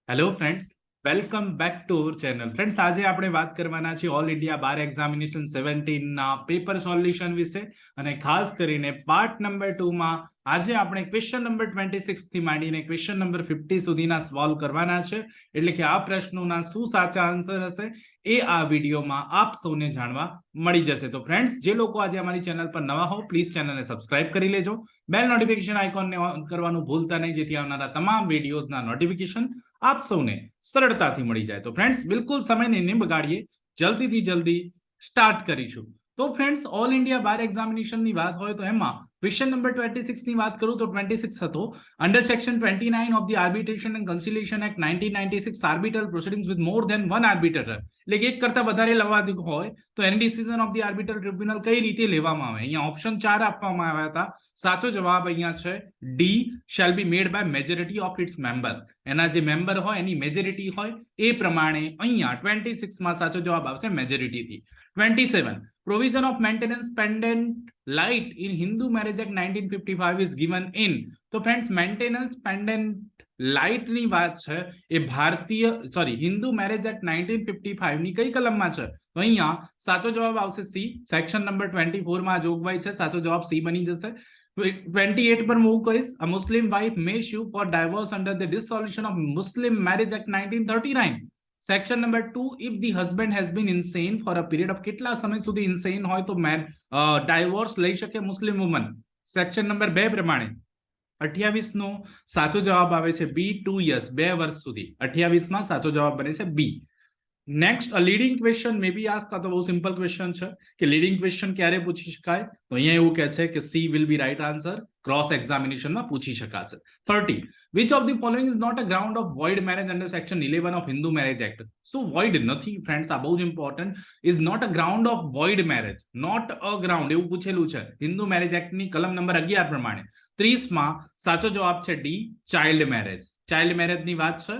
Hello friends, welcome back to our channel. Friends, આજે આપણે વાત કરવાના છીએ ઓલ ઇન્ડિયા બાર એક્ઝામિનેશન 17 ના પેપર સોલ્યુશન વિશે, અને ખાસ કરીને પાર્ટ નંબર 2 માં આજે આપણે ક્વેશ્ચન નંબર 26 થી માંડીને ક્વેશ્ચન નંબર 50 સુધીના સોલ્વ કરવાના છે. એટલે કે આ પ્રશ્નોના શું સાચા આન્સર હશે એ આ વિડીયોમાં આપ સૌને જાણવા મળી જશે. તો ફ્રેન્ડ્સ, જે લોકો આજે અમારી ચેનલ પર નવા હો, પ્લીઝ ચેનલને સબસ્ક્રાઇબ કરી લેજો. બેલ નોટિફિકેશન આઇકોનને ઓન કરવાનું ભૂલતા નહીં, જેથી આવનારા તમામ વિડીયોઝના નોટિફિકેશન આપ સૌને સરળતાથી મળી જાય. તો ફ્રેન્ડ્સ, બિલકુલ સમયને નહીં બગાડીએ, જલ્દીથી જલ્દી સ્ટાર્ટ કરીશું. તો ફ્રેન્ડ્સ, ઓલ ઇન્ડિયા બાર એક્ઝામિનેશનની વાત હોય તો એમાં ક્વેશ્ચન નંબર 26 ની વાત કરું તો 26 હતો under section 29 of the arbitration and conciliation act 1996 arbitral proceedings with more than one arbitrator, એટલે કે એક કરતા વધારે લવાદિક હોય તો એની decision of the arbitral tribunal કઈ રીતે લેવામાં આવે. અહીંયા ઓપ્શન 4 આપવામાં આવ્યા હતા. સાચો જવાબ અહીંયા છે D, shall be made by majority of its member. એના જે મેમ્બર હોય એની મેજોરિટી હોય એ પ્રમાણે અહીંયા 26 માં સાચો જવાબ આવશે મેજોરિટીથી. 27 provision of maintenance pendant light in Hindu Marriage Act 1955 is given in. તો ફ્રેન્ડ્સ, મેન્ટેનન્સ પેન્ડન્ટ લાઇટ ની વાત છે એ હિન્દુ મેરેજ એક્ટ 1955 ની કઈ કલમમાં છે? તો અહીંયા સાચો જવાબ આવશે સી. સેક્શન નંબર 24 માં જોગવાઈ છે, સાચો જવાબ સી બની જશે. 28 પર મૂવ કરીશ. A Muslim wife may sue for divorce under the dissolution of Muslim Marriage Act 1939. Section number 2, if the husband has been insane for a period of કેટલા સમય સુધી ઇન્સેન હોય તો ડાયવોર્સ લઈ શકે મુસ્લિમ વુમન. સેક્શન નંબર 2 પ્રમાણે 28 નો સાચો જવાબ આવે છે બી, 2 years 2 વર્ષ સુધી. 28 માં સાચો જવાબ બને છે B. Next, a leading question may be ask. આ તો બહુ સિમ્પલ ક્વેશ્ચન છે કે લીડિંગ ક્વેશ્ચન ક્યારે પૂછી શકાય, તો અહીંયા એવું કહે છે કે C will be right answer. Cross એક્ઝામિનેશનમાં પૂછી શકાશે. 30, which of the following is not a ground of void marriage under section 11 of Hindu Marriage Act? શું void નથી ફ્રેન્ડ્સ? આ બહુ જ important. is not a ground of void marriage, not a ground એવું પૂછેલું છે હિન્દુ મેરેજ એક્ટ ની કલમ number 11 પ્રમાણે. 30 માં સાચો જવાબ છે D, child marriage. Child marriage ની વાત છે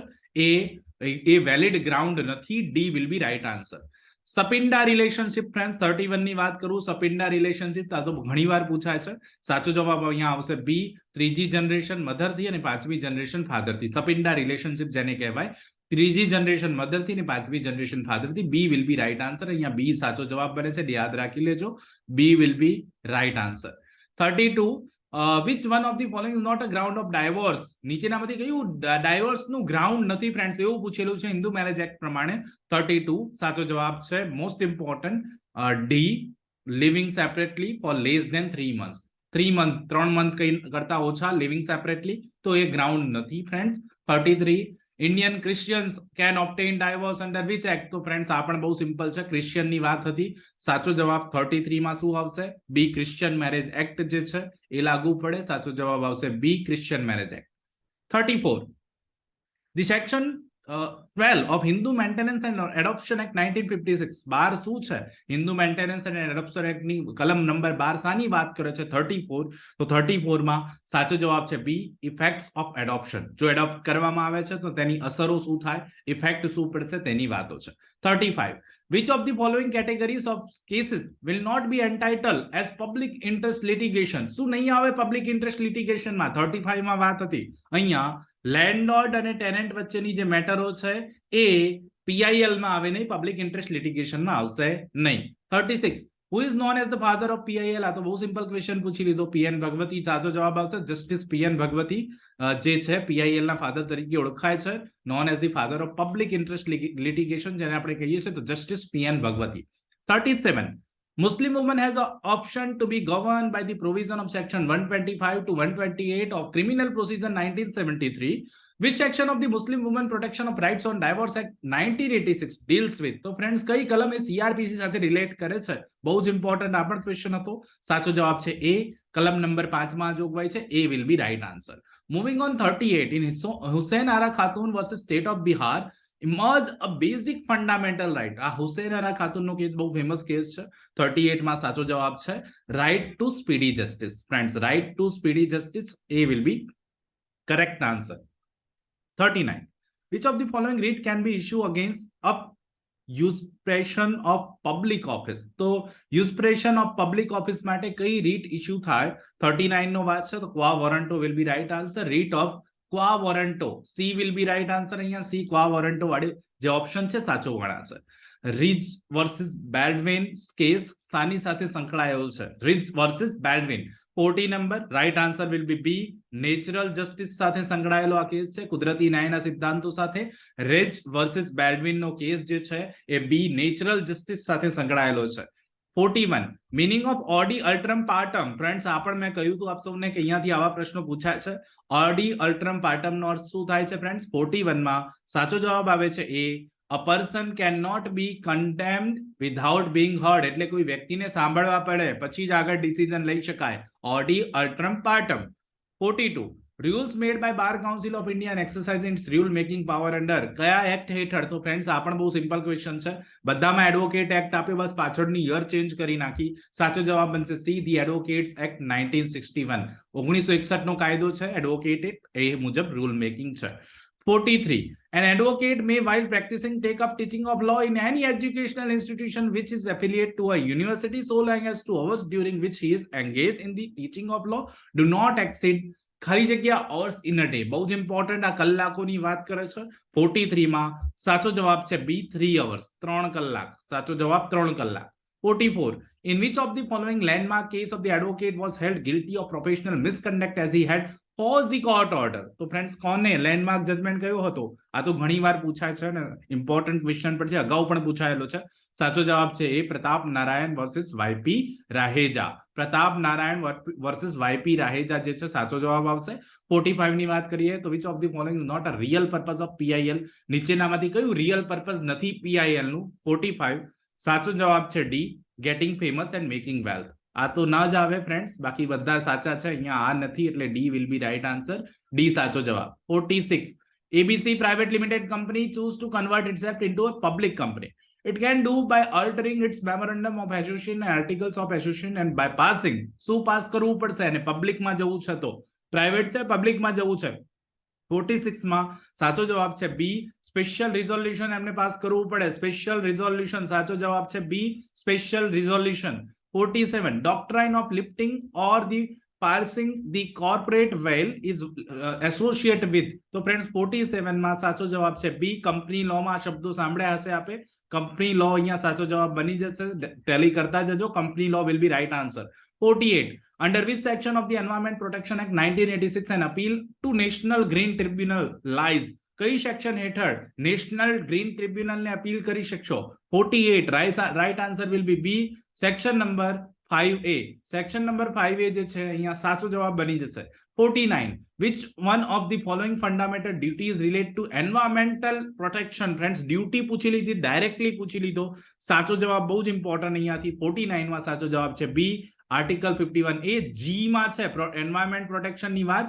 એ વેલિડ ગ્રાઉન્ડ નથી. D will be right answer. Sapinda relationship friends, 31 ની વાત કરું. સપિંડા રિલેશનશિપ આ તો ઘણીવાર પૂછાય છે. સાચો જવાબ અહીંયા આવશે બી, ત્રીજી જનરેશન મધરથી અને પાંચમી જનરેશન ફાધરથી. સપિંડા રિલેશનશિપ જેને કહેવાય, ત્રીજી જનરેશન મધરથી અને પાંચમી જનરેશન ફાધરથી. B will be right answer. અહીંયા બી સાચો જવાબ બને છે, યાદ રાખી લેજો. B will be right answer. 32, which one of the following is not a ground of divorce? નીચેનામાંથી કયું ડાયવોર્સ નું ગ્રાઉન્ડ નથી ફ્રેન્ડ્સ એવું પૂછેલું છે હિન્દુ મેરેજ એક્ટ પ્રમાણે. 32 સાચો જવાબ છે most important D, living separately for less than 3 months. 3 month કઈ કરતા ઓછા લિવિંગ સેપરેટલી, તો એ ગ્રાઉન્ડ નથી friends. 33, Indian Christians can obtain divorce under which act? તો ફ્રેન્ડ્સ, આ પણ બહુ સિમ્પલ છે, ક્રિશ્ચિયન ની વાત હતી. સાચો જવાબ 33 માં શું આવશે? બી, ક્રિશ્ચિયન મેરેજ એક્ટ જે છે એ લાગુ પડે. સાચો જવાબ આવશે B, Christian marriage act. 34, the section 12 of Hindu Maintenance and Adoption Act 1956. 12 શું છે? Hindu maintenance and adoption act ની કલમ નંબર 12 સાની વાત કરે છે? 34. તો 34 માં સાચો જવાબ છે બી, ઇફેક્ટ્સ ઓફ એડોપ્શન. જો એડોપ્ટ કરવામાં આવે છે તો તેની અસરો શું થાય, ઇફેક્ટ શું પડશે, તેની વાતો છે. 35, which of the following categories of cases will not be entitled as public interest litigation? શું નહીં આવે પબ્લિક ઇન્ટરેસ્ટ લિટિગેશન માં? 35 માં વાત હતી. અહીંયા લેન્ડલોર્ડ અને ટેનન્ટ વચ્ચેની જે મેટરો છે એ પીઆઈએલ માં આવે નહીં, પબ્લિક ઇન્ટરેસ્ટ લિટિગેશન માં આવશે નહીં. 36, who is known as the father of PIL? આ તો બહુ સિમ્પલ ક્વેશ્ચન પૂછી લીધો. પીએન ભગવતી. સાચો જવાબ આવશે જસ્ટિસ પીએન ભગવતી જે છે પીઆઈએલ ના ફાધર તરીકે ઓળખાય છે. Known as the father of public interest litigation જેને આપણે કહીએ છીએ, તો justice P N Bhagwati. 37, Muslim woman has an option to be governed by the provision of section 125 to 128 of Criminal Procedure 1973. Which section of the Muslim Women Protection of Rights on Divorce Act 1986 deals with? તો friends, કઈ કલમ એ CrPC સાથે relate કરે છે? બહુ જ important આ પણ ક્વેશ્ચન હતો. સાચો જવાબ છે એ, કલમ નંબર 5 માં જોગવાઈ છે. A will be right answer. Moving on 38, in Hussain Ara Khatun versus State of Bihar emerge a basic fundamental right. આ હુસૈન અરા ખાતુન નો કેસ બહુ ફેમસ કેસ છે. 38 માં સાચો જવાબ છે right to speedy justice. Friends, right to speedy justice એ will be correct answer. 39, which of the following writ can be issued against a usurpation of public office? તો usurpation of public office માટે કઈ રીટ issue થાય? 39 નો વાત છે, તો quo warranto will be right answer. Writ of quo warranto, C will be right answer. અહીંયા C quo warranto વાળી જે ઓપ્શન છે સાચો ગણાશે. રીજ વર્સિસ બેલ્ડવિન કેસ સાની સાથે સંકળાયેલો છે? રીજ વર્સિસ બેલ્ડવિન 40 નંબર. Right answer will be B, natural justice સાથે સંકળાયેલો આ કેસ છે, કુદરતી ન્યાયના સિદ્ધાંતો સાથે. રીજ વર્સિસ બેલ્ડવિન નો કેસ જે છે એ બી, નેચરલ જસ્ટિસ સાથે સંકળાયેલો છે. 41 મીનિંગ ઓફ ઓડી અલ્ટ્રમ પાર્ટમ. ફ્રેન્ડ્સ આ પણ મેં કહ્યું હતું આપ સૌને કે અહીંયાથી આવા પ્રશ્નો પૂછાય છે. ઓડી અલ્ટ્રમ પાર્ટમ નો અર્થ શું થાય છે ફ્રેન્ડ્સ? 41 માં સાચો જવાબ આવે છે એ, a person cannot be condemned without being heard. એટલે કોઈ વ્યક્તિને સાંભળવા પડે પછી જ આગળ ડિસિઝન લઈ શકાય. Audi અલ્ટ્રમ પાર્ટમ. 42 rules made by bar council of India and exercising its rule making power under કયા એક્ટ હેઠળ? તો ફ્રેન્ડ્સ આ પણ બહુ સિમ્પલ ક્વેશ્ચન છે, બધામાં એડવોકેટ એક્ટ આપ્યો, બસ પાછળની યર ચેન્જ કરી નાખી. સાચો જવાબ બનશે સી, ધી એડવોકેટ્સ એક્ટ 1961. 1961 નો કાયદો છે એડવોકેટ એક્ટ, એ મુજબ રૂલ મેકિંગ છે. 43 an advocate may while practicing take up teaching of law in any educational institution which is affiliate to a university so long as 2 hours during which he is engaged in the teaching of law do not exceed ખાલી જગ્યા hours in a day. બહુ જ important, આ કલાકોની વાત કરે છે. 43 માં સાચો જવાબ છે બી, 3 hours, 3 કલાક. સાચો જવાબ 3 કલાક. 44 in which of the following landmark case of the advocate was held guilty of professional misconduct as he had caused the court order? તો ફ્રેન્ડ્સ કોને લેન્ડમાર્ક જજમેન્ટ કયો હતો? આ તો ઘણી વાર પૂછાય છે ને, ઇમ્પોર્ટન્ટ ક્વેશ્ચન પર છે, અગાઉ પણ પૂછાયેલો છે. સાચો જવાબ છે એ, Pratap Narayan versus YP Raheja. Pratap Narayan versus YP Raheja જે છે સાચો જવાબ આવશે. 45 ની વાત કરીએ તો which of the following is not a real purpose of PIL? નીચેનામાંથી કયું રિયલ પર્પઝ નથી PIL નું? 45 સાચો જવાબ છે D, getting famous and making wealth. આ તો ના જ આવે ફ્રેન્ડ્સ, બાકી બધા સાચા છે, અહીંયા આ નથી એટલે D will be right answer. D સાચો જવાબ. 46 ABC private limited company choose to convert itself into a public company. It can do by altering its memorandum of association and articles of association and by passing. શું pass કરવું પડશે? અને public માં જવું છે તો પ્રાઇવેટ છે, public માં જવું છે. 46 માં સાચો જવાબ છે બી, સ્પેશિયલ રિઝોલ્યુશન એમને પાસ કરવું પડે. સ્પેશિયલ રિઝોલ્યુશન સાચો જવાબ છે બી, special resolution. 47 doctrine of lifting or the parsing the corporate veil is associated with. તો ફ્રેન્ડ્સ 47 માં સાચો જવાબ છે બી, કંપની લો માં શબ્દો સાંભળ્યા હશે આપે, કંપની લો અહીંયા સાચો જવાબ બની જશે. ટેલી કરતા જજો, company law will be right answer. 48 under which section of the Environment Protection Act 1986 an appeal to National Green Tribunal lies? કઈ સેક્શન હેઠળ નેશનલ ગ્રીન ટ્રિબ્યુનલ ને અપીલ કરી શકશો? 48 right answer will be B, section number 5A. Section number 5A જે છે અહીંયા સાચો જવાબ બની જશે. 49 which one of the following fundamental duties relate to environmental protection? Friends duty પૂછી લીધી, ડાયરેક્ટલી પૂછી લીધો. સાચો જવાબ બહુ જ ઇમ્પોર્ટન્ટ અહીંયાથી 49 માં સાચો જવાબ છે બી, આર્ટિકલ 51A. જી માં છે એન્વાયરમેન્ટ પ્રોટેક્શન ની વાત,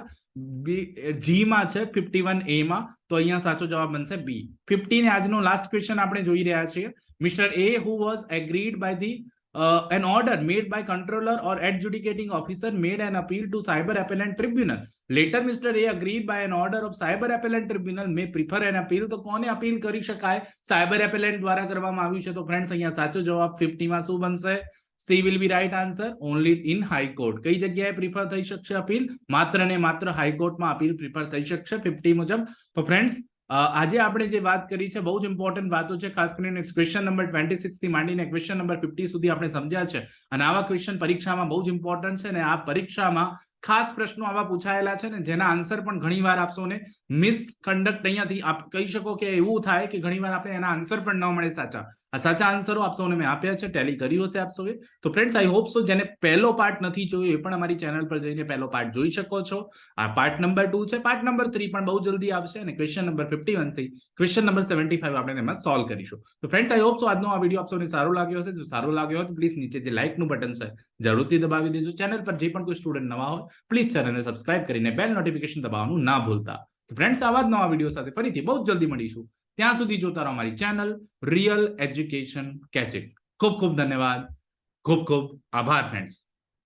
જી માં છે 51A માં, તો અહીંયા સાચો જવાબ બનશે બી. 50 ને આજનો લાસ્ટ ક્વેશ્ચન આપણે જોઈ રહ્યા છીએ. Mister A who was agreed by the an order made by controller or adjudicating officer made an appeal to cyber appellant tribunal. Later Mr. A agreed by an order of cyber appellant tribunal may prefer an appeal. તો કોને appeal કરી શકાય? Cyber એપેલેન્ટ દ્વારા કરવામાં આવ્યું છે. તો friends અહીંયા સાચો જવાબ 50 માં શું બનશે? C will be right answer. Only in high court. કઈ જગ્યાએ પ્રિફર થઈ શકશે અપીલ? માત્ર ને માત્ર હાઈકોર્ટમાં અપીલ પ્રિફર થઈ શકશે 50 મુજબ. તો ફ્રેન્ડ્સ આજે આપણે જે વાત કરી છે બહુ જ ઇમ્પોર્ટન્ટ વાતો છે, ખાસ કરીને ક્વેશ્ચન નંબર 26 થી માંડીને ક્વેશ્ચન નંબર 50 સુધી આપણે સમજ્યા છે. અને આવા ક્વેશ્ચન પરીક્ષામાં બહુ જ ઇમ્પોર્ટન્ટ છે ને આ પરીક્ષામાં ખાસ પ્રશ્નો આવા પૂછાયેલા છે ને જેના આન્સર પણ ઘણીવાર આપ સૌને મિસકન્ડક્ટ અહીંયાથી આપ કહી શકો કે એવું થાય કે ઘણીવાર આપણે એના આન્સર પણ ન મળે સાચા. આ સાચા આન્સરો આપ સૌને મેં આપ્યા છે, ટેલી કર્યું હશે આપ સૌએ. તો ફ્રેન્ડ્સ આઈ હોપ સો જેને પહેલો પાર્ટ નથી જોયો એ પણ અમારી ચેનલ પર જઈને પહેલો પાર્ટ જોઈ શકો છો. આ પાર્ટ નંબર 2 છે, પાર્ટ નંબર 3 પણ બહુ જલ્દી આવશે અને ક્વેશ્ચન નંબર 51 થી ક્વેશ્ચન નંબર 75 આપણે એમાં સોલ્વ કરીશું. તો ફ્રેન્ડ્સ આઈ હોપ સો આજનો આ વિડીયો આપ સૌને સારો લાગ્યો હશે. જો સારો લાગ્યો હોય તો પ્લીઝ નીચે જે લાઇક નું બટન છે જરૂરથી દબાવી દેજો. ચેનલ પર જે પણ કોઈ સ્ટુડન્ટ નવા હોય પ્લીઝ ચેનલને સબસ્ક્રાઇબ કરીને બેલ નોટિફિકેશન દબાવવાનું ના ભૂલતા. તો ફ્રેન્ડ્સ આવા જ નવા વિડીયો સાથે ફરીથી બહુ જલ્દી મળીશું. ત્યાં સુધી જોતા રહો અમારી channel real education catch it. ખૂબ ખૂબ ધન્યવાદ, ખૂબ ખૂબ આભાર ફ્રેન્ડ્સ.